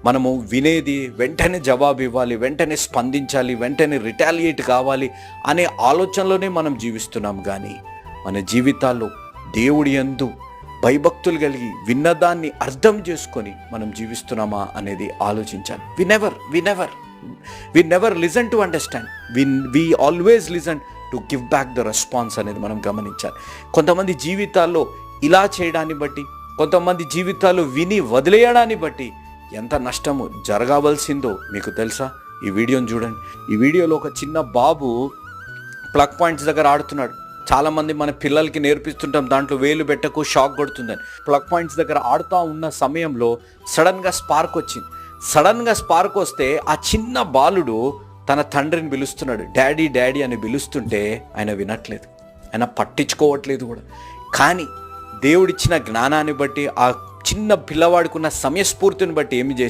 మనము వినేది వెంటనే జవాబు ఇవ్వాలి, వెంటనే స్పందించాలి, వెంటనే రిటాలియేట్ కావాలి అనే ఆలోచనలోనే మనం జీవిస్తున్నాం. కానీ మన జీవితాల్లో దేవుడి యందు భయభక్తులు కలిగి విన్నదాన్ని అర్థం చేసుకొని మనం జీవిస్తున్నామా అనేది ఆలోచించాలి. We never listen to understand, we always listen to give back the response అనేది మనం గమనించాలి. కొంతమంది జీవితాల్లో ఇలా చేయడాన్ని బట్టి, కొంతమంది జీవితాల్లో విని వదిలేయడాన్ని బట్టి ఎంత నష్టము జరగవలసిందో మీకు తెలుసా? ఈ వీడియోని చూడండి. ఈ వీడియోలో ఒక చిన్న బాబు ప్లగ్ పాయింట్స్ దగ్గర ఆడుతున్నాడు. చాలామంది మన పిల్లలకి నేర్పిస్తుంటాం, దాంట్లో వేలు పెట్టకు షాక్ కొడుతుందని. ప్లగ్ పాయింట్స్ దగ్గర ఆడుతూ ఉన్న సమయంలో సడన్గా స్పార్క్ వచ్చింది. సడన్గా స్పార్క్ వస్తే ఆ చిన్న బాలుడు తన తండ్రిని పిలుస్తున్నాడు, డాడీ డాడీ అని పిలుస్తుంటే ఆయన వినట్లేదు, ఆయన పట్టించుకోవట్లేదు కూడా. కానీ దేవుడిచ్చిన జ్ఞానాన్ని బట్టి, ఆ చిన్న పిల్లవాడికి ఉన్న సమయస్ఫూర్తిని బట్టి ఏమి చేసి